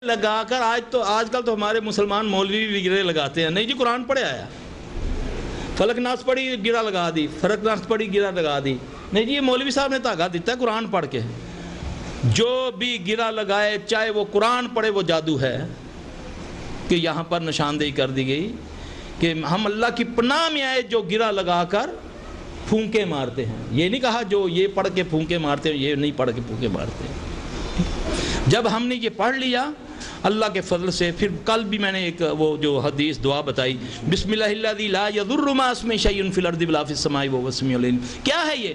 لگا کر آج کل تو ہمارے مسلمان مولوی بھی گرے لگاتے ہیں. نہیں جی قرآن پڑھے آیا, فلک ناس پڑھی گرا لگا دی, فرق ناس پڑھی گرا لگا دی. نہیں جی یہ مولوی صاحب نے دھاگا دیتا ہے قرآن پڑھ کے. جو بھی گرا لگائے چاہے وہ قرآن پڑھے وہ جادو ہے. کہ یہاں پر نشاندہی کر دی گئی کہ ہم اللہ کی پناہ میں آئے جو گرا لگا کر پھونکے مارتے ہیں. یہ نہیں کہا جو یہ پڑھ کے پھونکے مارتے ہیں, یہ نہیں پڑھ کے پھونکے مارتے ہیں. جب ہم نے یہ پڑھ لیا اللہ کے فضل سے, پھر کل بھی میں نے ایک وہ جو حدیث دعا بتائی, بسم اللہ الذی لا یضر مع اسمہ شیء فی الارض ولا فی السماء وهو السمیع العلیم. کیا ہے یہ؟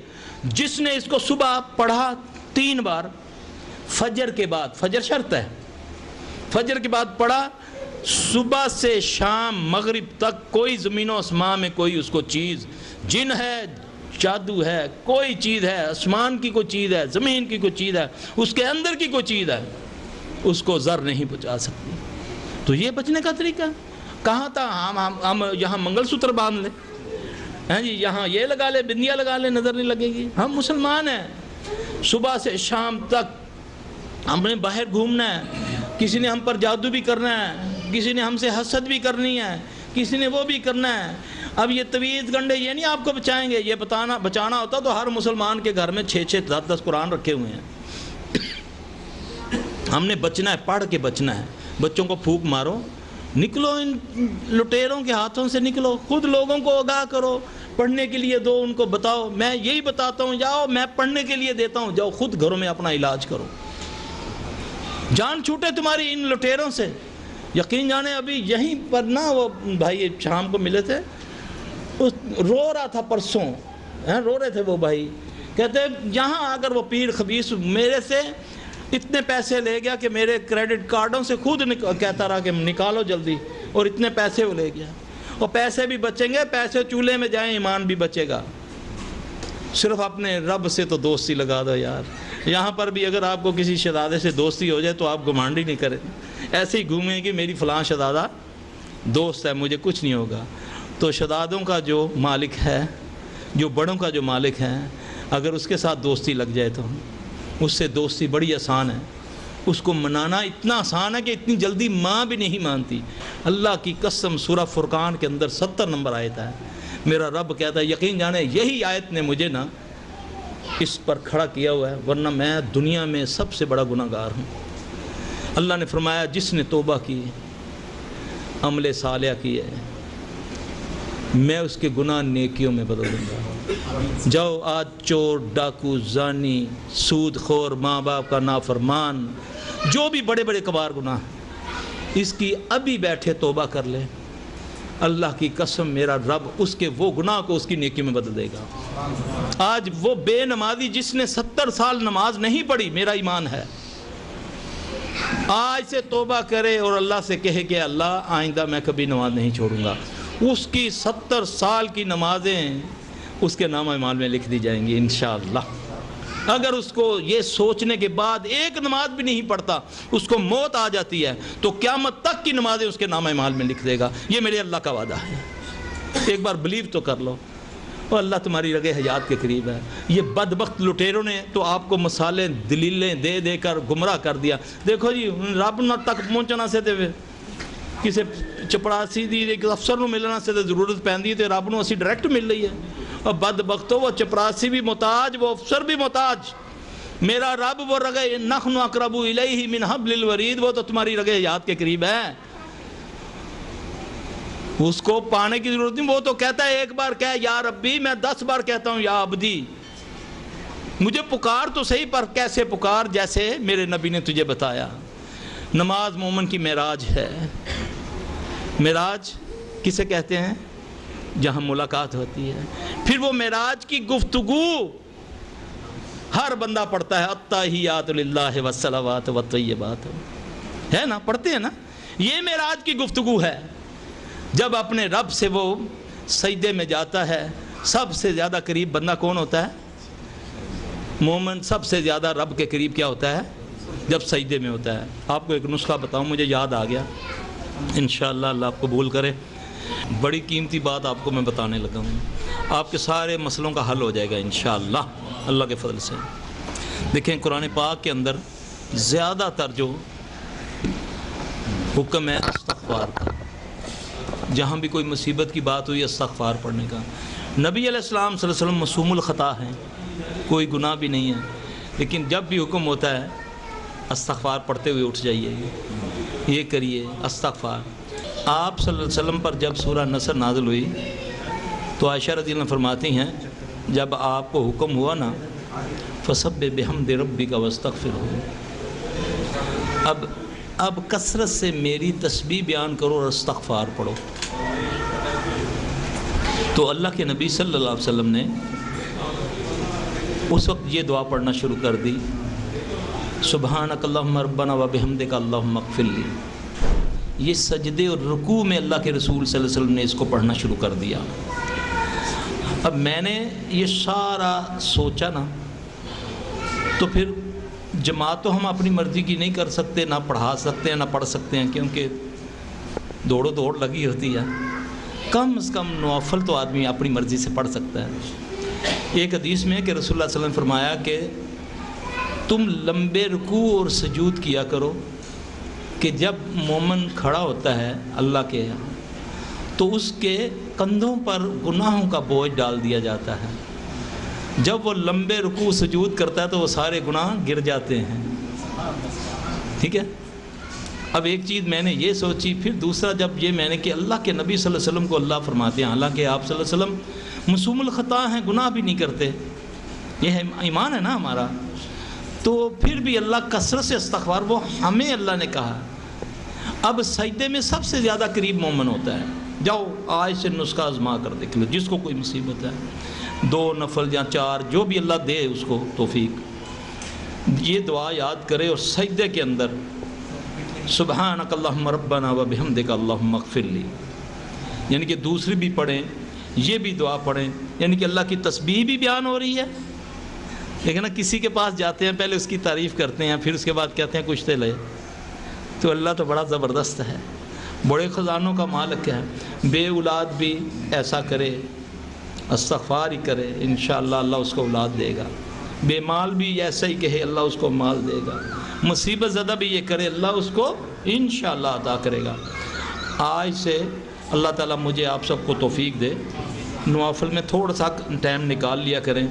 جس نے اس کو صبح پڑھا 3 بار, فجر کے بعد, فجر شرط ہے, فجر کے بعد پڑھا, صبح سے شام مغرب تک کوئی زمین و آسمان میں کوئی اس کو چیز, جن ہے, جادو ہے, کوئی چیز ہے, آسمان کی کوئی چیز ہے, زمین کی کوئی چیز ہے, اس کے اندر کی کوئی چیز ہے, اس کو زر نہیں بچا سکتی. تو یہ بچنے کا طریقہ کہاں تھا؟ ہم یہاں منگل سوتر باندھ لیں, ہیں جی, یہاں یہ لگا لیں, بندیاں لگا لیں, نظر نہیں لگے گی. ہم مسلمان ہیں, صبح سے شام تک ہم نے باہر گھومنا ہے. کسی نے ہم پر جادو بھی کرنا ہے, کسی نے ہم سے حسد بھی کرنی ہے, کسی نے وہ بھی کرنا ہے. اب یہ طویز گنڈے یہ نہیں آپ کو بچائیں گے. یہ بچانا ہوتا تو ہر مسلمان کے گھر میں 6-6 10-10 قرآن رکھے ہوئے ہیں. ہم نے بچنا ہے, پڑھ کے بچنا ہے. بچوں کو پھونک مارو, نکلو ان لٹیروں کے ہاتھوں سے نکلو, خود لوگوں کو آگاہ کرو, پڑھنے کے لیے دو, ان کو بتاؤ. میں یہی بتاتا ہوں, جاؤ میں پڑھنے کے لیے دیتا ہوں, جاؤ خود گھروں میں اپنا علاج کرو. جان چھوٹے تمہاری ان لٹیروں سے. یقین جانے ابھی یہیں پر نا وہ بھائی شام کو ملے تھے, رو رہا تھا پرسوں, رو رہے تھے وہ بھائی, کہتے یہاں اگر وہ پیر خبیث میرے سے اتنے پیسے لے گیا کہ میرے کریڈٹ کارڈوں سے خود کہتا رہا کہ نکالو جلدی, اور اتنے پیسے وہ لے گیا. اور پیسے بھی بچیں گے, پیسے چولہے میں جائیں, ایمان بھی بچے گا. صرف اپنے رب سے تو دوستی لگا دو یار. یہاں پر بھی اگر آپ کو کسی شہزادے سے دوستی ہو جائے تو آپ گھمانڈ ہی نہیں کریں, ایسے ہی گھومیں کہ میری فلاں شہزادہ دوست ہے, مجھے کچھ نہیں ہوگا. تو شہزادوں کا جو مالک ہے, جو بڑوں کا جو مالک ہے, اگر اس کے ساتھ دوستی لگ جائے تو اس سے دوستی بڑی آسان ہے. اس کو منانا اتنا آسان ہے کہ اتنی جلدی ماں بھی نہیں مانتی. اللہ کی قسم سورہ فرقان کے اندر 70 نمبر آیت ہے. میرا رب کہتا ہے, یقین جانے یہی آیت نے مجھے نا اس پر کھڑا کیا ہوا ہے, ورنہ میں دنیا میں سب سے بڑا گناہ گار ہوں. اللہ نے فرمایا جس نے توبہ کی, عمل صالح کیا ہے, میں اس کے گناہ نیکیوں میں بدل دوں گا. جاؤ آج چور, ڈاکو, زانی, سود خور, ماں باپ کا نافرمان, جو بھی بڑے بڑے کبار گناہ, اس کی ابھی بیٹھے توبہ کر لے. اللہ کی قسم میرا رب اس کے وہ گناہ کو اس کی نیکی میں بدل دے گا. آج وہ بے نمازی جس نے 70 سال نماز نہیں پڑھی, میرا ایمان ہے, آج سے توبہ کرے اور اللہ سے کہے کہ اللہ آئندہ میں کبھی نماز نہیں چھوڑوں گا. اس کی 70 سال کی نمازیں اس کے نامہ اعمال میں لکھ دی جائیں گی انشاءاللہ. اگر اس کو یہ سوچنے کے بعد ایک نماز بھی نہیں پڑھتا, اس کو موت آ جاتی ہے, تو قیامت تک کی نمازیں اس کے نامہ اعمال میں لکھ دے گا. یہ میرے اللہ کا وعدہ ہے. ایک بار بلیو تو کر لو, اور اللہ تمہاری رگے حیات کے قریب ہے. یہ بدبخت لٹیروں نے تو آپ کو مسالے دلیلیں دے دے کر گمراہ کر دیا. دیکھو جی رب نہ تک پہنچنا سے تے کسی چپڑاسی دی ایک افسر نو ملنا سے ضرورت پیندی تے رب نو اسی ڈائریکٹ مل رہی ہے. اور بدبختو وہ چپڑاسی بھی محتاج, وہ افسر بھی محتاج, میرا رب وہ رگے نحن اقرب الیہ من حبل الورید, وہ تو تمہاری رگے حیات کے قریب ہے. اس کو پانے کی ضرورت نہیں. وہ تو کہتا ہے ایک بار کہہ یا ربی, میں 10 بار کہتا ہوں یا عبدی. مجھے پکار تو صحیح, پر کیسے پکار, جیسے میرے نبی نے تجھے بتایا. نماز مومن کی معراج ہے. معراج کسے کہتے ہیں؟ جہاں ملاقات ہوتی ہے. پھر وہ معراج کی گفتگو ہر بندہ پڑھتا ہے, التحیات للہ والصلوات والطیبات, ہے نا, پڑھتے ہیں نا. یہ معراج کی گفتگو ہے. جب اپنے رب سے وہ سجدے میں جاتا ہے, سب سے زیادہ قریب بندہ کون ہوتا ہے؟ مومن. سب سے زیادہ رب کے قریب کیا ہوتا ہے؟ جب سجدے میں ہوتا ہے. آپ کو ایک نسخہ بتاؤں, مجھے یاد آ گیا, انشاءاللہ اللہ آپ قبول کرے. بڑی قیمتی بات آپ کو میں بتانے لگا ہوں, آپ کے سارے مسئلوں کا حل ہو جائے گا انشاءاللہ اللہ کے فضل سے. دیکھیں قرآن پاک کے اندر زیادہ تر جو حکم ہے استغفار کا، جہاں بھی کوئی مصیبت کی بات ہوئی استغفار پڑھنے کا۔ نبی علیہ السلام صلی اللہ علیہ وسلم معصوم الخطا ہیں، کوئی گناہ بھی نہیں ہے، لیکن جب بھی حکم ہوتا ہے استغفار پڑھتے ہوئے اٹھ جائیے، یہ کریے استغفار۔ آپ صلی اللہ علیہ وسلم پر جب سورہ نصر نازل ہوئی تو عائشہ رضی اللہ عنہ فرماتی ہیں جب آپ کو حکم ہوا نا فَسَبِّحْ بِحَمْدِ رَبِّكَ وَاسْتَغْفِرْهُ، اب کثرت سے میری تسبیح بیان کرو اور استغفار پڑھو۔ تو اللہ کے نبی صلی اللہ علیہ وسلم نے اس وقت یہ دعا پڑھنا شروع کر دی، سبحانک اللہم ربنا و بحمدک اللہم اغفر لی۔ یہ سجدے اور رکوع میں اللہ کے رسول صلی اللہ علیہ وسلم نے اس کو پڑھنا شروع کر دیا۔ اب میں نے یہ سارا سوچا نا، تو پھر جماعت تو ہم اپنی مرضی کی نہیں کر سکتے، نہ پڑھا سکتے ہیں نہ پڑھ سکتے ہیں، کیونکہ دوڑو دوڑ لگی ہوتی ہے۔ کم از کم نوافل تو آدمی اپنی مرضی سے پڑھ سکتا ہے۔ ایک حدیث میں کہ رسول اللہ صلی اللہ علیہ وسلم نے فرمایا کہ تم لمبے رکوع اور سجود کیا کرو کہ جب مومن کھڑا ہوتا ہے اللہ کے تو اس کے کندھوں پر گناہوں کا بوجھ ڈال دیا جاتا ہے۔ جب وہ لمبے رکوع سجود کرتا ہے تو وہ سارے گناہ گر جاتے ہیں، ٹھیک ہے۔ اب ایک چیز میں نے یہ سوچی، پھر دوسرا جب یہ میں نے کہ اللہ کے نبی صلی اللہ علیہ وسلم کو اللہ فرماتے ہیں، حالانکہ آپ صلی اللہ علیہ وسلم معصوم الخطا ہیں، گناہ بھی نہیں کرتے، یہ ایمان ہے نا ہمارا، تو پھر بھی اللہ کثرت سے استغفار، وہ ہمیں اللہ نے کہا۔ اب سجدے میں سب سے زیادہ قریب مومن ہوتا ہے، جاؤ آج سے نسخہ آزما کر دیکھ لو، جس کو کوئی مصیبت ہے 2 نفل یا 4 جو بھی اللہ دے اس کو توفیق، یہ دعا یاد کرے اور سجدے کے اندر سبحانک اللہم ربنا و بحمدک اللہم اغفر لی، یعنی کہ دوسری بھی پڑھیں، یہ بھی دعا پڑھیں، یعنی کہ اللہ کی تسبیح بھی بیان ہو رہی ہے۔ لیکن کسی کے پاس جاتے ہیں پہلے اس کی تعریف کرتے ہیں، پھر اس کے بعد کہتے ہیں کچھ تے لے، تو اللہ تو بڑا زبردست ہے، بڑے خزانوں کا مالک ہے۔ بے اولاد بھی ایسا کرے، استغفار ہی کرے، انشاءاللہ اللہ اس کو اولاد دے گا۔ بے مال بھی ایسا ہی کہے، اللہ اس کو مال دے گا۔ مصیبت زدہ بھی یہ کرے، اللہ اس کو انشاءاللہ عطا کرے گا۔ آج سے اللہ تعالیٰ مجھے آپ سب کو توفیق دے، نوافل میں تھوڑا سا ٹائم نکال لیا کریں،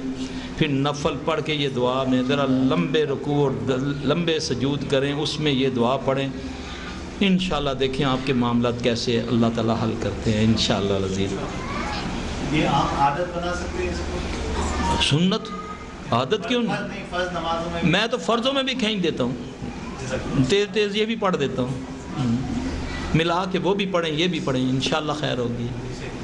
پھر نفل پڑھ کے یہ دعا میں ذرا لمبے رکوع اور لمبے سجود کریں، اس میں یہ دعا پڑھیں، انشاءاللہ دیکھیں آپ کے معاملات کیسے اللہ تعالیٰ حل کرتے ہیں انشاءاللہ العزیز۔ یہ آپ عادت بنا سکتے ہیں اس کو؟ سنت عادت کیوں نہیں؟ فرض نمازوں میں میں تو فرضوں میں بھی کھینچ دیتا ہوں، تیز تیز یہ بھی پڑھ دیتا ہوں، ملا کے وہ بھی پڑھیں یہ بھی پڑھیں، انشاءاللہ خیر ہوگی۔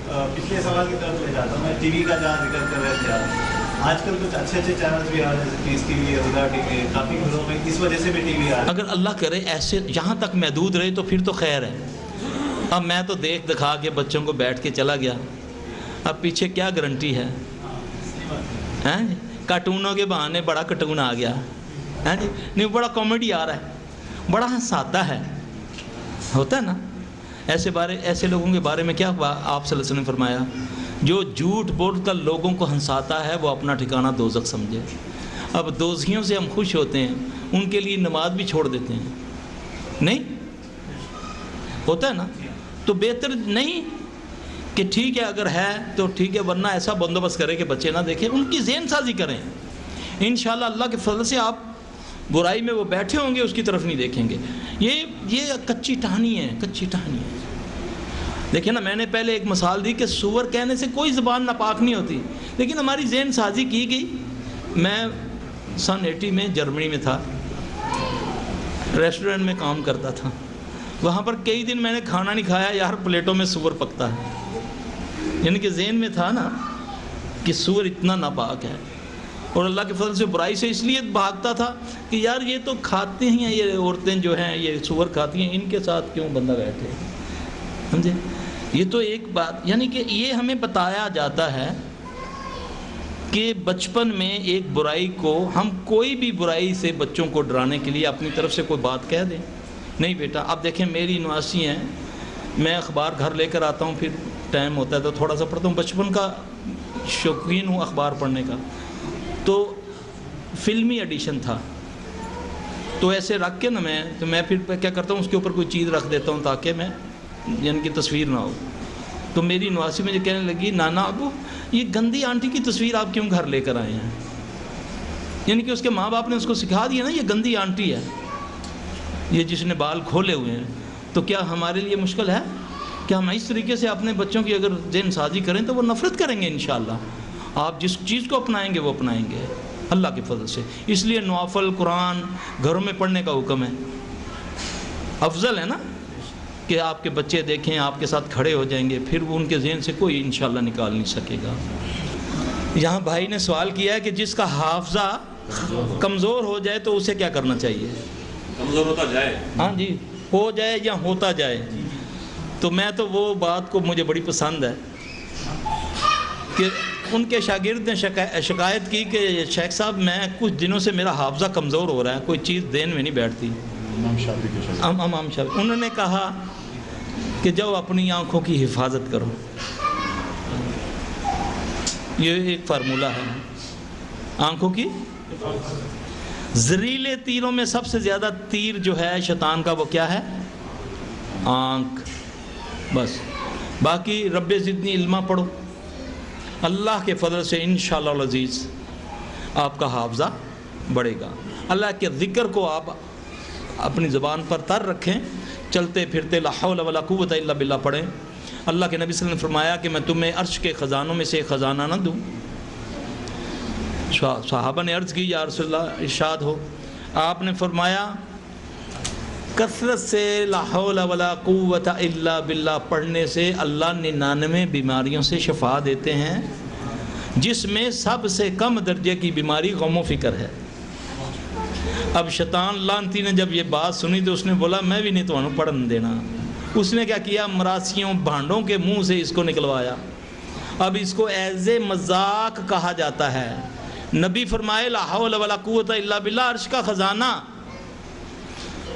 پچھلے سوال کی طرف لے جاتا ہوں میں، ٹی وی کا جہاں ذکر کر رہے تھے آپ، آج کل کچھ اچھے چینلز بھی آ رہے ہیں، جیسے پیس ٹی وی، ہدا ٹی وی، کافی گھروں میں اس وجہ سے بھی ٹی وی آ رہا ہے۔ اگر اللہ کرے ایسے جہاں تک محدود رہے تو پھر تو خیر ہے۔ اب میں تو دیکھ دکھا کے بچوں کو بیٹھ کے چلا گیا، اب پیچھے کیا گارنٹی ہے؟ کارٹونوں کے بہانے بڑا کارٹون آ گیا، نہیں بڑا کامیڈی آ رہا ہے، بڑا ہنساتا ہے، ہوتا ہے نا۔ ایسے لوگوں کے بارے میں کیا آپ صلی اللہ علیہ وسلم نے فرمایا، جو جھوٹ بول کر لوگوں کو ہنساتا ہے وہ اپنا ٹھکانہ دوزخ سمجھے۔ اب دوزخیوں سے ہم خوش ہوتے ہیں، ان کے لیے نماز بھی چھوڑ دیتے ہیں، نہیں ہوتا ہے نا، تو بہتر نہیں کہ ٹھیک ہے اگر ہے تو ٹھیک ہے، ورنہ ایسا بندوبست کرے کہ بچے نہ دیکھیں، ان کی ذہن سازی کریں، انشاءاللہ اللہ کے فضل سے آپ برائی میں وہ بیٹھے ہوں گے اس کی طرف نہیں دیکھیں گے۔ یہ کچی ٹہنی ہے، کچی ٹہنی ہے۔ دیکھیں نا، میں نے پہلے ایک مثال دی کہ سور کہنے سے کوئی زبان ناپاک نہیں ہوتی، لیکن ہماری ذہن سازی کی گئی۔ میں سن 80 میں جرمنی میں تھا، ریسٹورنٹ میں کام کرتا تھا، وہاں پر کئی دن میں نے کھانا نہیں کھایا، یار پلیٹوں میں سور پکتا ہے، یعنی کہ ذہن میں تھا نا کہ سور اتنا ناپاک ہے، اور اللہ کے فضل سے برائی سے اس لیے بھاگتا تھا کہ یار یہ تو کھاتے ہیں، یہ عورتیں جو ہیں یہ سور کھاتی ہیں، ان کے ساتھ کیوں بندہ بیٹھے، سمجھے؟ یہ تو ایک بات، یعنی کہ یہ ہمیں بتایا جاتا ہے کہ بچپن میں ایک برائی کو، ہم کوئی بھی برائی سے بچوں کو ڈرانے کے لیے اپنی طرف سے کوئی بات کہہ دیں، نہیں بیٹا اب دیکھیں میری نواسی ہیں، میں اخبار گھر لے کر آتا ہوں، پھر ٹائم ہوتا ہے تو تھوڑا سا پڑھتا ہوں، بچپن کا شوقین ہوں اخبار پڑھنے کا، تو فلمی ایڈیشن تھا، تو ایسے رکھ کے نا میں پھر کیا کرتا ہوں اس کے اوپر کوئی چیز رکھ دیتا ہوں تاکہ میں جن کی تصویر نہ ہو. تو میری نواسی مجھے کہنے لگی نانا ابو یہ گندی آنٹی کی تصویر آپ کیوں گھر لے کر آئے ہیں؟ یعنی کہ اس کے ماں باپ نے اس کو سکھا دیا نا یہ گندی آنٹی ہے، یہ جس نے بال کھولے ہوئے ہیں. تو کیا ہمارے لیے مشکل ہے کہ ہم اس طریقے سے اپنے بچوں کی اگر ذہن سازی کریں تو وہ نفرت کریں گے انشاءاللہ. آپ جس چیز کو اپنائیں گے وہ اپنائیں گے اللہ کے فضل سے. اس لیے نوافل قرآن گھروں میں پڑھنے کا حکم ہے. افضل ہے نا کہ آپ کے بچے دیکھیں آپ کے ساتھ کھڑے ہو جائیں گے، پھر وہ ان کے ذہن سے کوئی انشاءاللہ نکال نہیں سکے گا. یہاں بھائی نے سوال کیا ہے کہ جس کا حافظہ کمزور ہو جائے تو اسے کیا کرنا چاہیے؟ کمزور ہوتا جائے، ہاں جی، ہو جائے یا ہوتا جائے. تو میں تو وہ بات کو مجھے بڑی پسند ہے کہ ان کے شاگرد نے شکایت کی کہ شیخ صاحب میں کچھ دنوں سے میرا حافظہ کمزور ہو رہا ہے، کوئی چیز ذہن میں نہیں بیٹھتی. امام شافعی انہوں نے کہا کہ جاؤ اپنی آنکھوں کی حفاظت کرو. یہ ایک فارمولہ ہے آنکھوں کی. زہریلے تیروں میں سب سے زیادہ تیر جو ہے شیطان کا وہ کیا ہے؟ آنکھ. بس باقی رب زدنی علما پڑھو، اللہ کے فضل سے انشاءاللہ العزیز آپ کا حافظہ بڑھے گا. اللہ کے ذکر کو آپ اپنی زبان پر تر رکھیں، چلتے پھرتے لا حول ولا قوت الا باللہ پڑھیں. اللہ کے نبی صلی اللہ علیہ وسلم نے فرمایا کہ میں تمہیں عرش کے خزانوں میں سے ایک خزانہ نہ دوں؟ صحابہ نے عرض کی یا رسول اللہ ارشاد ہو. آپ نے فرمایا کثرت سے لا حول ولا قوت الا باللہ پڑھنے سے اللہ 99 بیماریوں سے شفا دیتے ہیں، جس میں سب سے کم درجے کی بیماری غم و فکر ہے. اب شیطان لعنتی نے جب یہ بات سنی تو اس نے بولا میں بھی نہیں تمہیں پڑھن دینا. اس نے کیا کیا؟ مراسیوں بھانڈوں کے منہ سے اس کو نکلوایا. اب اس کو ایز اے مذاق کہا جاتا ہے. نبی فرمائے لا حول ولا قوت الا باللہ عرش کا خزانہ،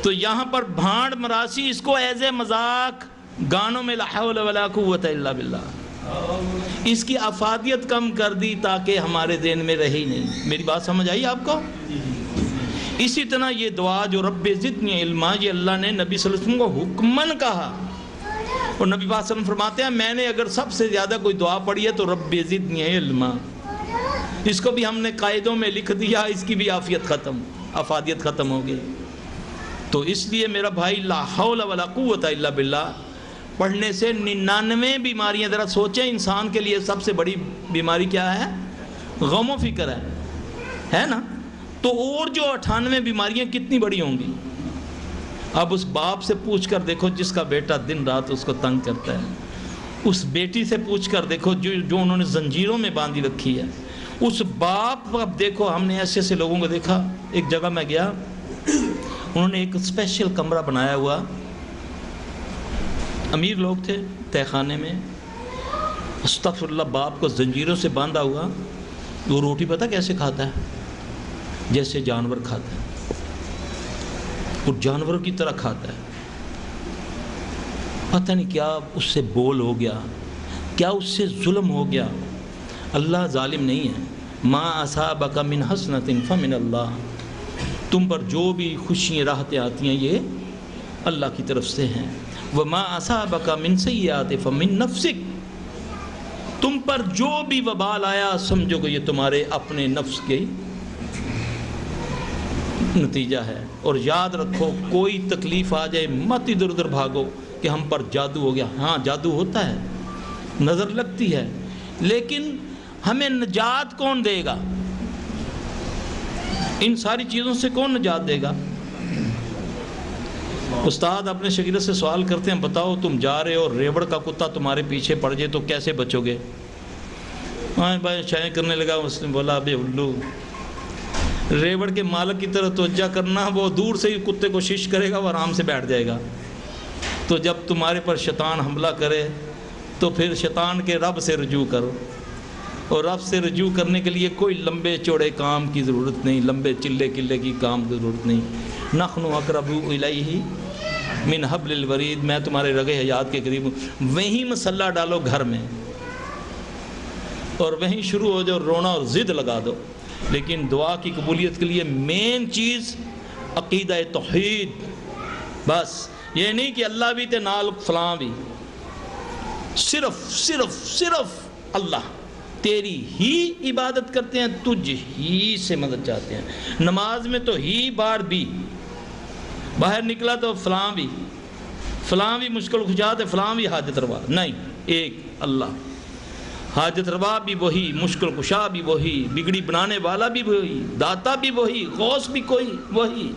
تو یہاں پر بھانڈ مراسی اس کو ایز اے مذاق گانوں میں لا حول ولا قوت الا باللہ، اس کی افادیت کم کر دی تاکہ ہمارے ذہن میں رہی نہیں. میری بات سمجھ آئی آپ کو؟ اسی طرح یہ دعا جو رب زدنی علما، یہ اللہ نے نبی صلی اللہ علیہ وسلم کو حکمن کہا، اور نبی صلی اللہ علیہ وسلم فرماتے ہیں میں نے اگر سب سے زیادہ کوئی دعا پڑھی ہے تو رب زدنی علما. اس کو بھی ہم نے قاعدوں میں لکھ دیا، اس کی بھی افادیت ختم ہو گئی. تو اس لیے میرا بھائی لا حول ولا قوت الا باللہ پڑھنے سے 99 بیماریاں، ذرا سوچیں انسان کے لیے سب سے بڑی بیماری کیا ہے؟ غم و فکر ہے نا؟ تو اور جو 98 بیماریاں کتنی بڑی ہوں گی. اب اس باپ سے پوچھ کر دیکھو جس کا بیٹا دن رات اس کو تنگ کرتا ہے، اس بیٹی سے پوچھ کر دیکھو جو انہوں نے زنجیروں میں باندھی رکھی ہے، اس باپ. اب دیکھو ہم نے ایسے ایسے لوگوں کو دیکھا. ایک جگہ میں گیا، انہوں نے ایک اسپیشل کمرہ بنایا ہوا، امیر لوگ تھے، تہہ خانے میں. استغفر اللہ، باپ کو زنجیروں سے باندھا ہوا. وہ روٹی پتہ کیسے کھاتا ہے؟ جیسے جانور کھاتا ہے، اور جانوروں کی طرح کھاتا ہے. پتہ نہیں کیا اس سے بول ہو گیا، کیا اس سے ظلم ہو گیا. اللہ ظالم نہیں ہے. ما اصابک من حسنۃ فمن اللہ، تم پر جو بھی خوشیاں راحتیں آتی ہیں یہ اللہ کی طرف سے ہیں. وما اصابک من سیئات فمن نفسک، تم پر جو بھی وبال آیا سمجھو کہ یہ تمہارے اپنے نفس کے نتیجہ ہے. اور یاد رکھو کوئی تکلیف آ جائے مت ادھر ادھر بھاگو کہ ہم پر جادو ہو گیا. ہاں جادو ہوتا ہے، نظر لگتی ہے، لیکن ہمیں نجات کون دے گا؟ ان ساری چیزوں سے کون نجات دے گا؟ استاد اپنے شاگرد سے سوال کرتے ہیں بتاؤ تم جا رہے ہو، ریوڑ کا کتا تمہارے پیچھے پڑ جائے تو کیسے بچو گے؟ ہاں بھائی چائیں کرنے لگا. اس نے بولا ابے الو، ریوڑ کے مالک کی طرح توجہ کرنا، وہ دور سے ہی کتے کو شش کرے گا، وہ آرام سے بیٹھ جائے گا. تو جب تمہارے پر شیطان حملہ کرے تو پھر شیطان کے رب سے رجوع کرو. اور رب سے رجوع کرنے کے لیے کوئی لمبے چوڑے کام کی ضرورت نہیں، لمبے چلے قلے کی کام کی ضرورت نہیں. نحن اقرب الیہ من حبل الورید، میں تمہارے رگ حیات کے قریب ہوں. وہیں مسلح ڈالو گھر میں اور وہیں شروع ہو جاؤ رونا اور ضد لگا دو. لیکن دعا کی قبولیت کے لیے مین چیز عقیدہ توحید. بس یہ نہیں کہ اللہ بھی تے نال فلاں بھی، صرف اللہ. تیری ہی عبادت کرتے ہیں، تجھ ہی سے مدد چاہتے ہیں. نماز میں تو ہی بار بھی، باہر نکلا تو فلاں بھی مشکل کشا ہے، فلاں بھی حاجت روا. نہیں، ایک اللہ. حاجت روا بھی وہی، مشکل کشا بھی وہی، بگڑی بنانے والا بھی وہی، داتا بھی وہی، غوث بھی کوئی وہی،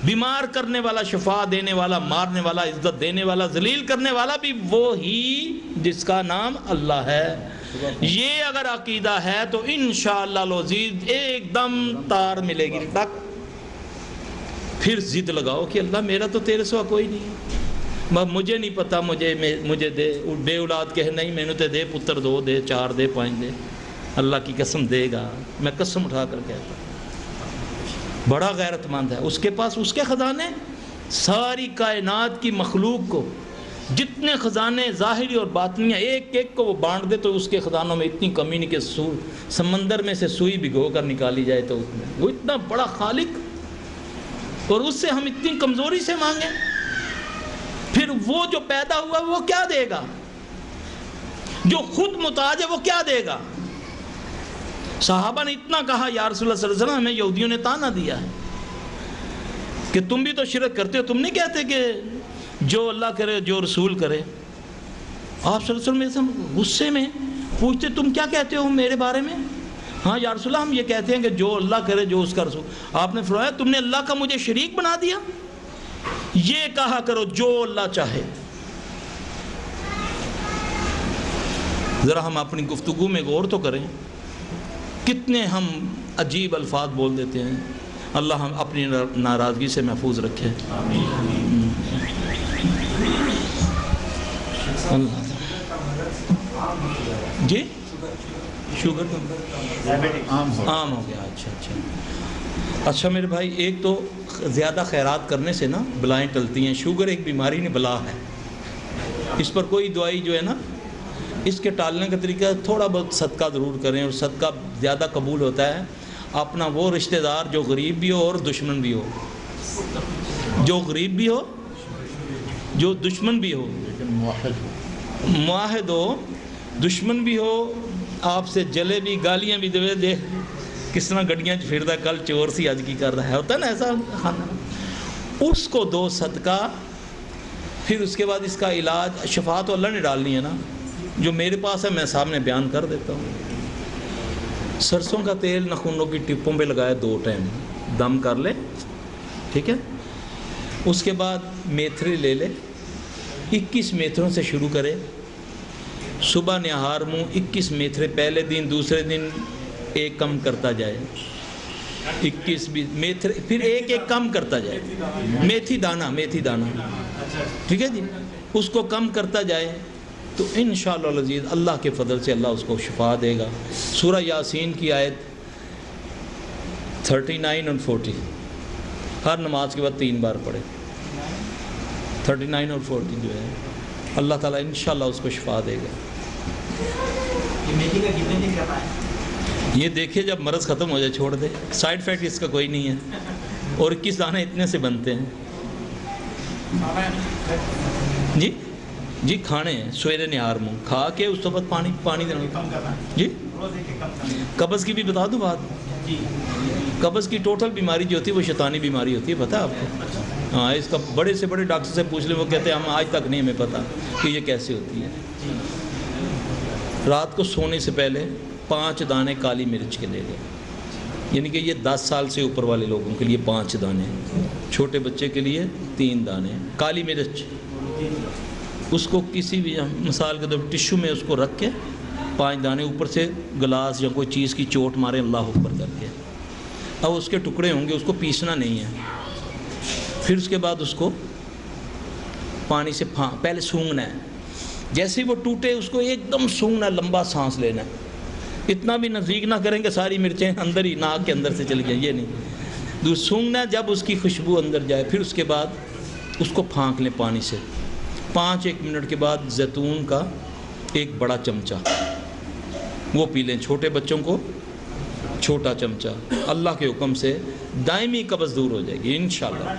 بیمار کرنے والا، شفا دینے والا، مارنے والا، عزت دینے والا، ذلیل کرنے والا بھی وہی جس کا نام اللہ ہے. یہ اگر عقیدہ ہے تو انشاءاللہ العزیز ایک دم تار ملے گی ٹک. پھر ضد لگاؤ کہ اللہ میرا تو تیرے سوا کوئی نہیں ہے، مجھے نہیں پتا، مجھے دے. بے اولاد کہے نہیں مینوں تے دے پتر، 2 دے 4 دے 5 دے. اللہ کی قسم دے گا، میں قسم اٹھا کر کہتا ہوں. بڑا غیرت مند ہے، اس کے پاس اس کے خزانے، ساری کائنات کی مخلوق کو جتنے خزانے ظاہری اور باطنی ایک ایک کو وہ بانٹ دے تو اس کے خزانوں میں اتنی کمی نہیں کہ سمندر میں سے سوئی بھگو کر نکالی جائے. تو وہ اتنا بڑا خالق، اور اس سے ہم اتنی کمزوری سے مانگیں. پھر وہ جو پیدا ہوا وہ کیا دے گا؟ جو خود محتاج ہے وہ کیا دے گا؟ صحابہ نے اتنا کہا یا رسول اللہ صلی اللہ علیہ وسلم، ہمیں یہودیوں نے تانا دیا ہے کہ تم بھی تو شرک کرتے ہو، تم نہیں کہتے کہ جو اللہ کرے جو رسول کرے. آپ صلی اللہ علیہ وسلم غصے میں پوچھتے تم کیا کہتے ہو میرے بارے میں؟ ہاں یا رسول اللہ ہم یہ کہتے ہیں کہ جو اللہ کرے جو اس کا رسول. آپ نے فرمایا تم نے اللہ کا مجھے شریک بنا دیا. یہ کہا کرو جو اللہ چاہے. ذرا ہم اپنی گفتگو میں غور تو کریں، کتنے ہم عجیب الفاظ بول دیتے ہیں. اللہ ہم اپنی ناراضگی سے محفوظ رکھے. جی شوگر عام ہو گیا. اچھا میرے بھائی، ایک تو زیادہ خیرات کرنے سے نا بلائیں ٹلتی ہیں. شوگر ایک بیماری نہیں بلا ہے، اس پر کوئی دوائی جو ہے نا، اس کے ٹالنے کا طریقہ تھوڑا بہت صدقہ ضرور کریں. اور صدقہ زیادہ قبول ہوتا ہے اپنا وہ رشتہ دار جو غریب بھی ہو اور دشمن بھی ہو. جو غریب بھی ہو، جو دشمن بھی ہو، معاہد ہو، دشمن بھی ہو، آپ سے جلے بھی، گالیاں بھی دے. دیکھ کس طرح گڈیاں پھرتا، کل چور سی آج کی کر رہا ہے، ہوتا ہے نا ایسا کھانا. اس کو دو صدقہ. پھر اس کے بعد اس کا علاج، شفا تو اللہ نے ڈالنی ہے نا. جو میرے پاس ہے میں سامنے بیان کر دیتا ہوں. سرسوں کا تیل نخونوں کی ٹپوں پہ لگائے 2 ٹائم، دم کر لے، ٹھیک ہے. اس کے بعد میتھری لے لے، 21 میتھروں سے شروع کرے. صبح نہار منہ 21 میتھرے پہلے دن، دوسرے دن ایک کم کرتا جائے، 21 میتھرے، پھر ایک کم کرتا جائے. میتھی دانہ، ٹھیک ہے جی، اس کو کم کرتا جائے تو انشاءاللہ العزیز اللہ کے فضل سے اللہ اس کو شفا دے گا. سورہ یاسین کی آیت 39 اور 40 ہر نماز کے بعد 3 بار پڑھے. 39 اور 40 جو ہے اللہ تعالیٰ انشاءاللہ اس کو شفا دے گا. یہ دیکھیں جب مرض ختم ہو جائے چھوڑ دے. سائیڈ افیکٹ اس کا کوئی نہیں ہے. اور 21 دانے اتنے سے بنتے ہیں. جی کھانے ہیں سویرے نہار منہ کھا کے اس کے بعد پانی دینا. جی قبض کی بھی بتا دوں بات. قبض کی ٹوٹل بیماری جو ہوتی ہے وہ شیطانی بیماری ہوتی ہے، پتہ ہے آپ کو؟ ہاں، اس کا بڑے سے بڑے ڈاکٹر سے پوچھ لیں، وہ کہتے ہیں ہم آج تک نہیں ہمیں پتہ کہ یہ کیسے ہوتی ہے. رات کو سونے سے پہلے 5 دانے کالی مرچ کے لے لیں. یعنی کہ یہ 10 سال سے اوپر والے لوگوں کے لیے 5 دانے، چھوٹے بچے کے لیے 3 دانے کالی مرچ. اس کو کسی بھی مثال کے طور ٹشو میں اس کو رکھ کے 5 دانے اوپر سے گلاس یا کوئی چیز کی چوٹ مارے اللہ اکبر کر کے. اب اس کے ٹکڑے ہوں گے، اس کو پیسنا نہیں ہے. پھر اس کے بعد اس کو پانی سے پہلے سونگنا ہے. جیسے ہی وہ ٹوٹے اس کو ایک دم سونگنا، لمبا سانس لینا ہے. اتنا بھی نزدیک نہ کریں کہ ساری مرچیں اندر ہی ناک کے اندر سے چلی جائیں، یہ نہیں. سونگنا ہے جب اس کی خوشبو اندر جائے. پھر اس کے بعد اس کو پھانک لیں پانی سے. 5-1 منٹ کے بعد زیتون کا 1 بڑا چمچہ وہ پی لیں. چھوٹے بچوں کو چھوٹا چمچہ، اللہ کے حکم سے دائمی قبض دور ہو جائے گی انشاءاللہ۔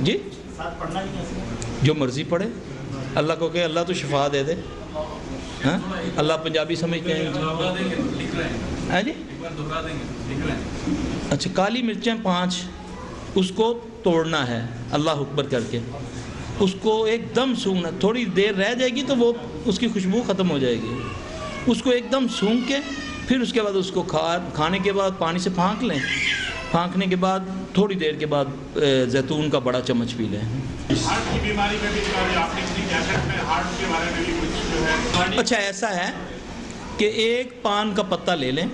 جی ساتھ پڑھنا نہیں ہے، جو مرضی پڑھے، اللہ کو کہ اللہ تو شفا دے دے۔ ہاں اللہ پنجابی سمجھتے ہیں ہاں جی؟ اچھا، کالی مرچیں 5 اس کو توڑنا ہے اللہ اکبر کر کے، اس کو ایک دم سونگنا، تھوڑی دیر رہ جائے گی تو وہ اس کی خوشبو ختم ہو جائے گی، اس کو ایک دم سونگ کے پھر اس کے بعد اس کو کھانے کے بعد پانی سے پھانک لیں، پھانکنے کے بعد تھوڑی دیر کے بعد زیتون کا بڑا چمچ پی لیں۔ ہارٹ کی بیماری میں بھی آپ نے کسی کیسٹ میں ہارٹ کے بارے میں بھی کچھ جو ہے۔ اچھا ایسا ہے کہ ایک پان کا پتہ لے لیں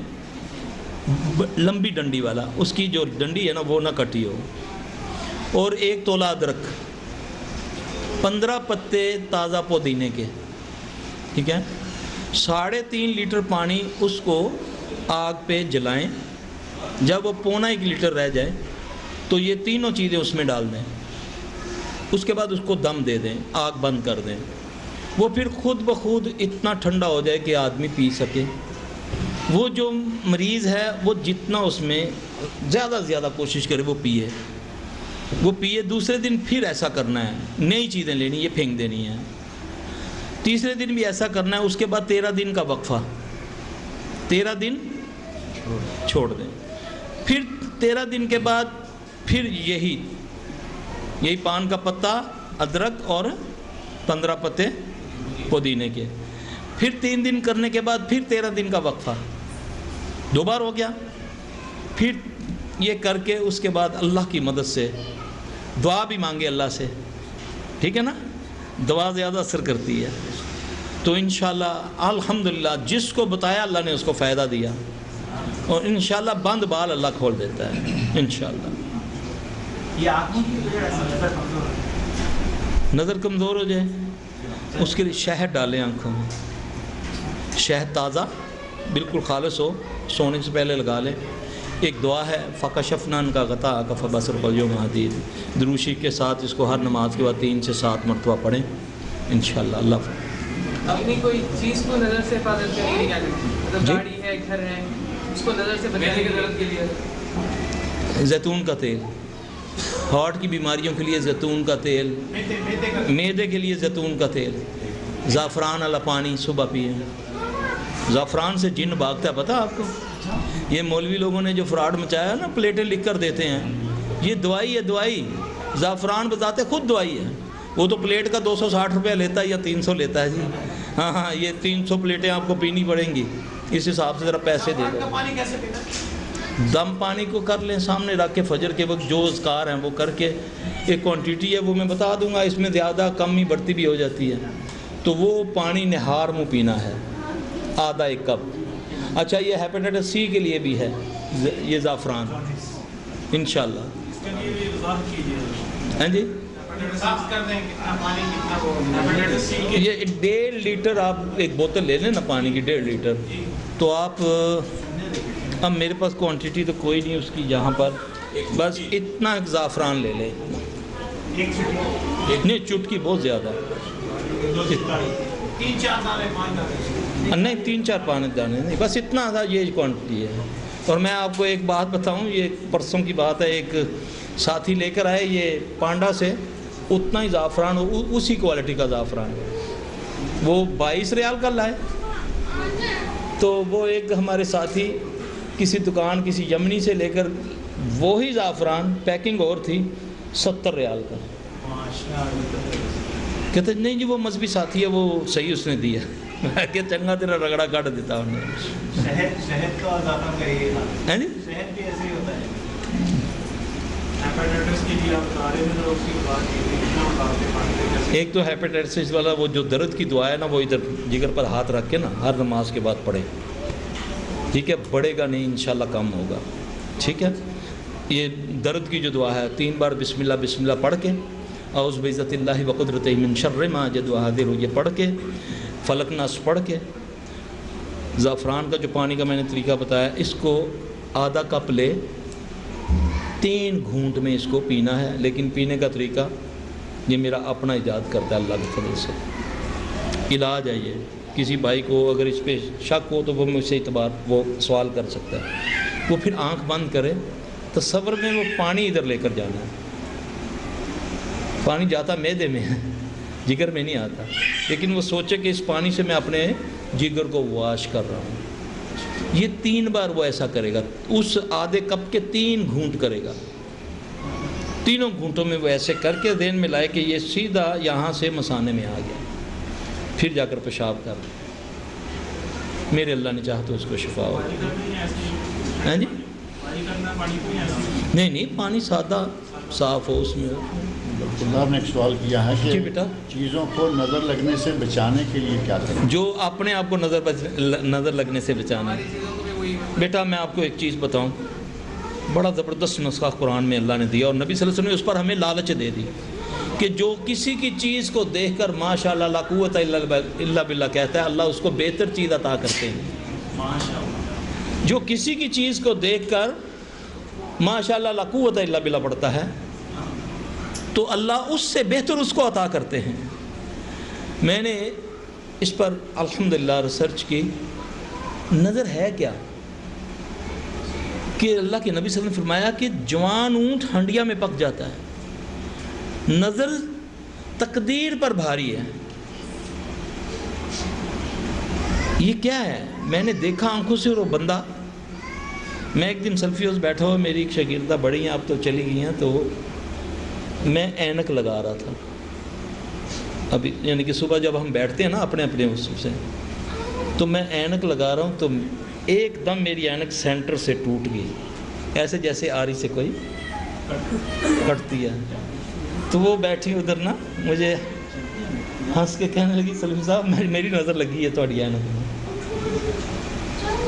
لمبی ڈنڈی والا، اس کی جو ڈنڈی ہے نا وہ نہ کٹی ہو، اور 1 تولہ ادرک، 15 پتے تازہ پودینے کے، ٹھیک ہے، 3.5 لیٹر پانی اس کو آگ پہ جلائیں، جب وہ 1.25 لیٹر رہ جائے تو یہ تینوں چیزیں اس میں ڈال دیں، اس کے بعد اس کو دم دے دیں، آگ بند کر دیں، وہ پھر خود بخود اتنا ٹھنڈا ہو جائے کہ آدمی پی سکے۔ وہ جو مریض ہے وہ جتنا اس میں زیادہ سے زیادہ کوشش کرے وہ پیے، دوسرے دن پھر ایسا کرنا ہے، نئی چیزیں لینی، یہ پھینک دینی ہے، تیسرے دن بھی ایسا کرنا ہے، اس کے بعد 13 دن کا وقفہ، 13 دن چھوڑ دیں، پھر 13 دن کے بعد پھر یہی پان کا پتا، ادرک اور 15 پتے پودینے کے، پھر 3 دن کرنے کے بعد پھر 13 دن کا وقفہ، 2 بار ہو گیا، پھر یہ کر کے اس کے بعد اللہ کی مدد سے دعا بھی مانگے اللہ سے، ٹھیک ہے نا، دعا زیادہ اثر کرتی ہے، تو انشاءاللہ الحمدللہ جس کو بتایا اللہ نے اس کو فائدہ دیا، اور انشاءاللہ بند بال اللہ کھول دیتا ہے انشاءاللہ۔ یہ آنکھوں کی وجہ سے نظر کمزور ہے، نظر کمزور ہو جائے اس کے لیے شہد ڈالیں آنکھوں میں، شہد تازہ بالکل خالص ہو، سونے سے پہلے لگا لیں۔ ایک دعا ہے فَكَشَفْنَا عَنْكَ غِطَاءَكَ فَبَصَرُكَ الْيَوْمَ حَدِيدٌ، دروشی کے ساتھ اس کو ہر نماز کے بعد 3 سے 7 مرتبہ پڑھیں انشاءاللہ۔ اللہ اپنی کوئی چیز کو نظر سے حفاظت کرنے کی کیا کریں؟ مطلب گاڑی ہے، گھر ہے، اس کو نظر سے بچانے کی ضرورت کے لیے زیتون کا تیل، ہارٹ کی بیماریوں کے لیے زیتون کا تیل، معدے کے لیے زیتون کا تیل، زعفران والا پانی صبح پئیں، زعفران سے جن بھاگتا ہے پتہ آپ کو؟ یہ مولوی لوگوں نے جو فراڈ مچایا نا، پلیٹیں لکھ کر دیتے ہیں، یہ دوائی ہے، دوائی، زعفران بتاتے خود دوائی ہے، وہ تو پلیٹ کا 260 روپیہ لیتا ہے یا 300 لیتا ہے جی، ہاں یہ 300 پلیٹیں آپ کو پینی پڑیں گی، اس حساب سے ذرا پیسے دے دو۔ پانی کیسے پینا؟ دم پانی کو کر لیں، سامنے رکھ کے فجر کے وقت جو اذکار ہیں وہ کر کے، ایک کوانٹیٹی ہے وہ میں بتا دوں گا، اس میں زیادہ کم ہی بڑھتی بھی ہو جاتی ہے، تو وہ پانی نہار منہ پینا ہے، آدھا 1 کپ۔ اچھا یہ ہیپیٹائٹس سی کے لیے بھی ہے یہ زعفران انشاءاللہ، ہاں جی، یہ 1.5 لیٹر آپ ایک بوتل لے لیں نا پانی کی، 1.5 لیٹر، تو آپ اب میرے پاس کوانٹیٹی تو کوئی نہیں اس کی یہاں پر، بس اتنا زعفران لے لیں، نہیں چٹکی بہت زیادہ، 3-4 دانے، 5 دانے، نہیں 3-4 دانے نہیں، بس اتنا تھا، یہ کوانٹٹی ہے۔ اور میں آپ کو ایک بات بتاؤں، یہ پرسوں کی بات ہے، ایک ساتھی لے کر آئے یہ پانڈا سے، اتنا ہی زعفران، اسی کوالٹی کا زعفران، وہ 22 ریال کا لائے، تو وہ ایک ہمارے ساتھی کسی دکان کسی یمنی سے لے کر وہی زعفران، پیکنگ اور تھی، 70 ریال کا، کہتے نہیں جی وہ مذہبی ساتھی ہے، وہ صحیح اس نے دیا، میں کہ چنگا تیرا رگڑا کاٹ دیتا ہوں نے۔ شہد کا زعفران کا یہ ہے جی، شہد بھی ایسے ہی ہوتا ہے، ہیپیٹائٹس کے لیے آپ بتا رہے ہیں، تو اس کی بات یہ کتنا مقابلے پانی کے جیسے ایک تو ہیپیٹائٹس والا وہ جو درد کی دعا ہے نا، وہ ادھر جگر پر ہاتھ رکھ کے نا ہر نماز کے بعد پڑھے، ٹھیک ہے، بڑھے گا نہیں انشاءاللہ کم ہوگا، ٹھیک ہے۔ یہ درد کی جو دعا ہے 3 بار بسم اللہ بسم اللہ پڑھ کے، اعوذ بعزت اللہ وقدرتہ من شر ما اجد واحذر، یہ پڑھ کے، فلق ناس پڑھ کے، زعفران کا جو پانی کا میں نے طریقہ بتایا، اس کو آدھا کپ لے، 3 گھونٹ میں اس کو پینا ہے، لیکن پینے کا طریقہ یہ میرا اپنا ایجاد کرتا ہے اللہ کے فضل سے۔ علاج ہے یہ، کسی بھائی کو اگر اس پہ شک ہو تو وہ مجھ سے اعتبار وہ سوال کر سکتا ہے۔ وہ پھر آنکھ بند کرے، تصور میں وہ پانی ادھر لے کر جانا ہے، پانی جاتا معدے میں ہے، جگر میں نہیں آتا، لیکن وہ سوچے کہ اس پانی سے میں اپنے جگر کو واش کر رہا ہوں۔ یہ 3 بار وہ ایسا کرے گا، اس آدھے کپ کے 3 گھونٹ کرے گا، تینوں گھونٹوں میں وہ ایسے کر کے ذہن میں لائے کہ یہ سیدھا یہاں سے مثانے میں آ گیا، پھر جا کر پیشاب کر لے۔ میرے اللہ نے چاہا تو اس کو شفا ہو۔ ہاں جی، نہیں پانی سادہ صاف ہو اس میں۔ اللہ نے ایک سوال کیا ہے جی کہ بیٹا، چیزوں کو نظر لگنے سے بچانے کے لیے کیا کریں؟ جو اپنے آپ کو نظر لگنے سے بچانا ہے۔ بیٹا میں آپ کو ایک چیز بتاؤں، بڑا زبردست نسخہ قرآن میں اللہ نے دیا، اور نبی صلی اللہ علیہ وسلم نے اس پر ہمیں لالچ دے دی کہ جو کسی کی چیز کو دیکھ کر ماشاء اللہ لا قوت الا باللہ کہتا ہے، اللہ اس کو بہتر چیز عطا کرتے ہیں۔ جو کسی کی چیز کو دیکھ کر ماشاء اللہ لا قوت الا باللہ پڑھتا ہے تو اللہ اس سے بہتر اس کو عطا کرتے ہیں۔ میں نے اس پر الحمدللہ ریسرچ کی، نظر ہے کیا کہ اللہ کے نبی صلی اللہ علیہ وسلم نے فرمایا کہ جوان اونٹ ہنڈیا میں پک جاتا ہے، نظر تقدیر پر بھاری ہے۔ یہ کیا ہے؟ میں نے دیکھا آنکھوں سے، اور وہ بندہ، میں ایک دن سیلفی ہاؤس بیٹھا ہوا، میری ایک شاگردہ بڑی ہیں، اب تو چلی گئی ہیں، تو میں اینک لگا رہا تھا ابھی، یعنی کہ صبح جب ہم بیٹھتے ہیں نا اپنے اس سے، تو میں اینک لگا رہا ہوں تو ایک دم میری اینک سینٹر سے ٹوٹ گئی، ایسے جیسے آری سے کوئی کٹتی ہے۔ تو وہ بیٹھی ادھر نا، مجھے ہنس کے کہنے لگی سلیم صاحب میری نظر لگی ہے تھوڑی اینک میں۔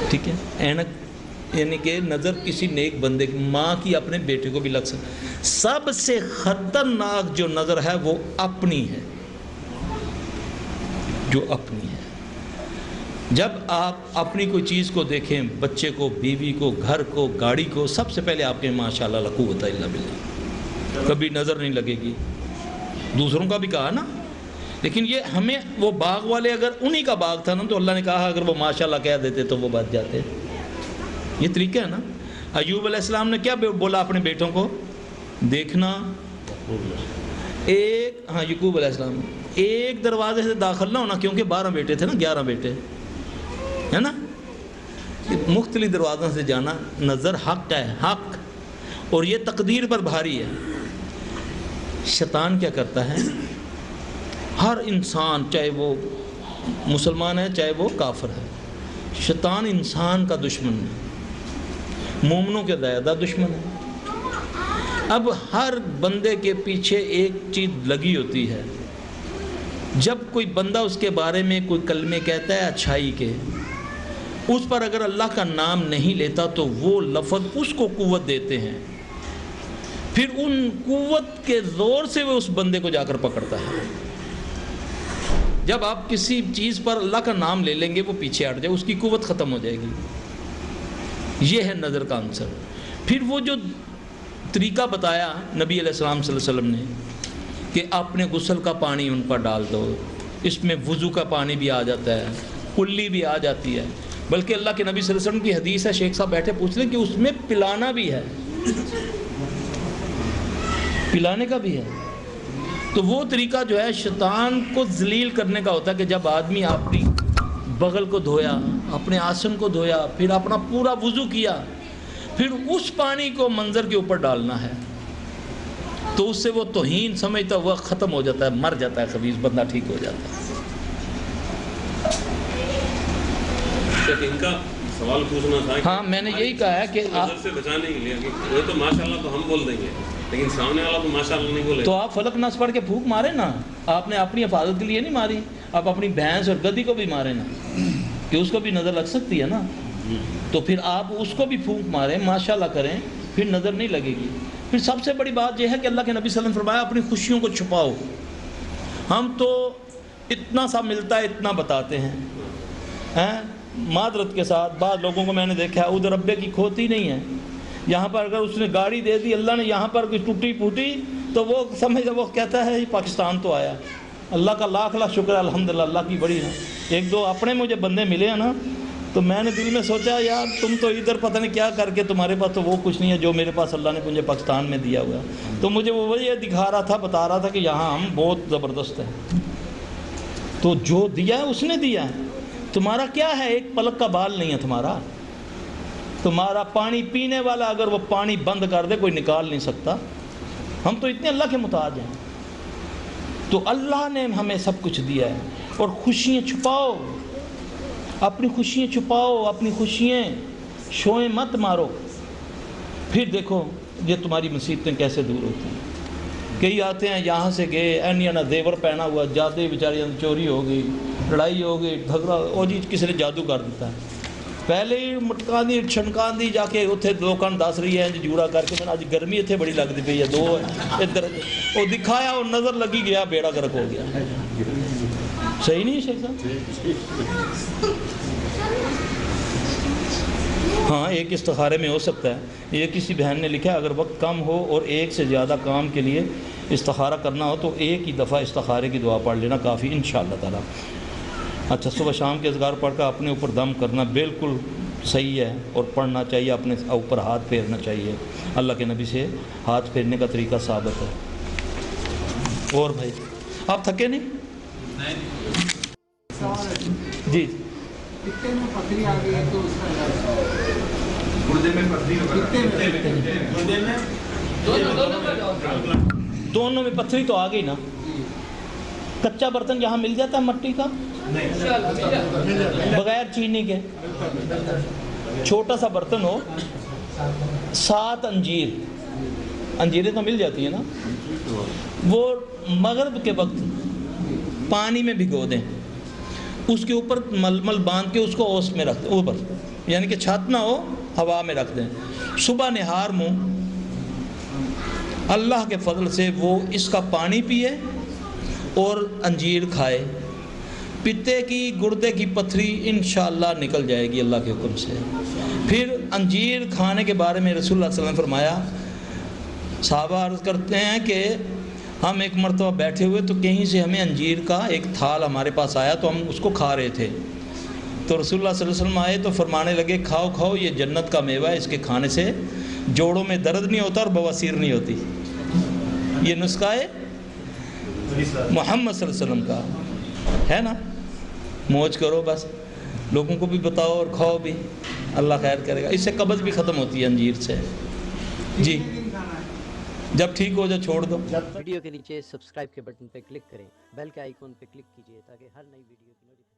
ٹھیک ہے، اینک یعنی کہ نظر کسی نیک بندے کی، ماں کی اپنے بیٹے کو بھی لگ سکتی۔ سب سے خطرناک جو نظر ہے وہ اپنی ہے، جو اپنی ہے۔ جب آپ اپنی کوئی چیز کو دیکھیں، بچے کو، بیوی کو، گھر کو، گاڑی کو، سب سے پہلے آپ کے ماشاء اللہ لا قوت الا باللہ، کبھی نظر نہیں لگے گی۔ دوسروں کا بھی کہا نا، لیکن یہ ہمیں، وہ باغ والے اگر انہی کا باغ تھا نا تو اللہ نے کہا اگر وہ ماشاء اللہ کہہ دیتے تو وہ بچ جاتے۔ یہ طریقہ ہے نا۔ ایوب علیہ السلام نے کیا بولا اپنے بیٹوں کو؟ دیکھنا یعقوب علیہ السلام، ایک دروازے سے داخل نہ ہونا، کیونکہ 12 بیٹے تھے نا، 11 بیٹے ہے نا، مختلف دروازوں سے جانا۔ نظر حق ہے، حق، اور یہ تقدیر پر بھاری ہے۔ شیطان کیا کرتا ہے؟ ہر انسان، چاہے وہ مسلمان ہے چاہے وہ کافر ہے، شیطان انسان کا دشمن ہے، مومنوں کے زیادہ دشمن ہے۔ اب ہر بندے کے پیچھے ایک چیز لگی ہوتی ہے، جب کوئی بندہ اس کے بارے میں کوئی کلمے کہتا ہے اچھائی کے، اس پر اگر اللہ کا نام نہیں لیتا تو وہ لفظ اس کو قوت دیتے ہیں، پھر ان قوت کے زور سے وہ اس بندے کو جا کر پکڑتا ہے۔ جب آپ کسی چیز پر اللہ کا نام لے لیں گے وہ پیچھے ہٹ جائے، اس کی قوت ختم ہو جائے گی۔ یہ ہے نظر کا عنصر۔ پھر وہ جو طریقہ بتایا نبی علیہ السلام صلی اللہ علیہ وسلم نے کہ اپنے غسل کا پانی ان پر ڈال دو، اس میں وضو کا پانی بھی آ جاتا ہے، کلی بھی آ جاتی ہے، بلکہ اللہ کے نبی صلی اللہ علیہ وسلم کی حدیث ہے، شیخ صاحب بیٹھے پوچھ لیں کہ اس میں پلانا بھی ہے، پلانے کا بھی ہے۔ تو وہ طریقہ جو ہے شیطان کو ذلیل کرنے کا ہوتا ہے کہ جب آدمی اپنی بغل کو دھویا، اپنے آسن کو دھویا، پھر اپنا پورا وضو کیا، پھر اس پانی کو منظر کے اوپر ڈالنا ہے، تو اس سے وہ توہین سمجھتا ہوا ختم ہو جاتا ہے، مر جاتا ہے، خبیث بندہ ٹھیک ہو جاتا ہے۔ ان کا سوال پوچھنا تھا، ہاں میں نے یہی کہا ہے کہ نظر سے بچانے کے لیے وہ تو ماشاءاللہ تو ہم بول دیں گے، لیکن سامنے والا تو ماشاءاللہ نہیں بولے، تو آپ فلک نص پڑھ کے پھونک مارے نا، آپ نے اپنی حفاظت کے لیے نہیں ماری، آپ اپنی بھینس اور گدھی کو بھی مارے نا، کہ اس کو بھی نظر لگ سکتی ہے نا، تو پھر آپ اس کو بھی پھونک ماریں، ماشاءاللہ کریں، پھر نظر نہیں لگے گی۔ پھر سب سے بڑی بات یہ ہے کہ اللہ کے نبی صلی اللہ علیہ وسلم نے فرمایا اپنی خوشیوں کو چھپاؤ۔ ہم تو اتنا سا ملتا ہے اتنا بتاتے ہیں، معذرت کے ساتھ بعض لوگوں کو میں نے دیکھا ہے ادھر ابے کی کھوتی نہیں ہے، یہاں پر اگر اس نے گاڑی دے دی، اللہ نے یہاں پر کوئی ٹوٹی پھوٹی تو وہ سمجھ وہ کہتا ہے پاکستان تو آیا۔ اللہ کا لاکھ لاکھ شکر ہے، الحمدللہ، اللہ کی بڑی ہے۔ ایک دو اپنے مجھے بندے ملے ہیں نا، تو میں نے دل میں سوچا یار تم تو ادھر پتہ نہیں کیا کر کے تمہارے پاس تو وہ کچھ نہیں ہے جو میرے پاس اللہ نے مجھے پاکستان میں دیا ہوا ہے. تو مجھے وہ وہی دکھا رہا تھا, بتا رہا تھا کہ یہاں ہم بہت زبردست ہیں. تو جو دیا ہے اس نے دیا ہے. تمہارا کیا ہے, ایک پلک کا بال نہیں ہے تمہارا. تمہارا پانی پینے والا اگر وہ پانی بند کر دے کوئی نکال نہیں سکتا. ہم تو اتنے اللہ کے محتاج ہیں. تو اللہ نے ہمیں سب کچھ دیا ہے. اور خوشیاں چھپاؤ, اپنی خوشیاں چھپاؤ, اپنی خوشیاں شوئیں مت مارو. پھر دیکھو یہ تمہاری مصیبتیں کیسے دور ہوتی ہیں. کئی آتے ہیں یہاں سے گئے اینیا نہ دیور پہنا ہوا, جاتے بیچارے چوری ہو گئی, لڑائی ہو گئی, جھگڑا او جی کسی نے جادو کر دیتا ہے. پہلے ہی مٹکان دی چھنکان دی جا کے اتنے لوگوں دس رہی ہے جوڑا کر کے, میں اج گرمی اتنے بڑی لگتی پئی ہے, دو ادھر وہ دکھایا اور نظر لگی گیا, بیڑا گرک ہو گیا. صحیح نہیں شیخ صاحب؟ ہاں ایک استخارے میں ہو سکتا ہے. یہ کسی بہن نے لکھا اگر وقت کم ہو اور ایک سے زیادہ کام کے لیے استخارہ کرنا ہو تو ایک ہی دفعہ استخارے کی دعا پڑھ لینا کافی انشاءاللہ تعالی. اچھا, صبح شام کے اذکار پڑھ کر اپنے اوپر دم کرنا بالکل صحیح ہے اور پڑھنا چاہیے, اپنے اوپر ہاتھ پھیرنا چاہیے. اللہ کے نبی سے ہاتھ پھیرنے کا طریقہ ثابت ہے. اور بھائی آپ تھکے نہیں؟ جی پتے میں پتھری آ گئی ہے تو اس کا علاج دونوں میں پتھری تو آ گئی نا. کچا برتن یہاں مل جاتا ہے مٹی کا بغیر چینی کے, چھوٹا سا برتن ہو, 7 انجیریں تو مل جاتی ہیں نا, وہ مغرب کے وقت پانی میں بھگو دیں, اس کے اوپر ململ باندھ کے اس کو اوس میں رکھ دیں اوپر, یعنی کہ چھت نہ ہو, ہوا میں رکھ دیں. صبح نہار منہ اللہ کے فضل سے وہ اس کا پانی پیے اور انجیر کھائے. پتے کی گردے کی پتھری انشاءاللہ نکل جائے گی اللہ کے حکم سے. پھر انجیر کھانے کے بارے میں رسول اللہ صلی اللہ علیہ وسلم نے فرمایا, صحابہ عرض کرتے ہیں کہ ہم ایک مرتبہ بیٹھے ہوئے تو کہیں سے ہمیں انجیر کا ایک تھال ہمارے پاس آیا تو ہم اس کو کھا رہے تھے. تو رسول اللہ صلی اللہ علیہ وسلم آئے تو فرمانے لگے کھاؤ کھاؤ, یہ جنت کا میوہ ہے, اس کے کھانے سے جوڑوں میں درد نہیں ہوتا اور بواسیر نہیں ہوتی. یہ نسخہ ہے محمد صلی اللہ علیہ وسلم کا ہے نا. موج کرو بس, لوگوں کو بھی بتاؤ اور کھاؤ بھی, اللہ خیر کرے گا. اس سے قبض بھی ختم ہوتی ہے انجیر سے. جی جب ٹھیک ہو جا چھوڑ دو. ویڈیو کے نیچے سبسکرائب کے بٹن پہ کلک کریں, بیل کے آئیکن پہ کلک کیجئے تاکہ ہر نئی ویڈیو کی نوٹیفیکیشن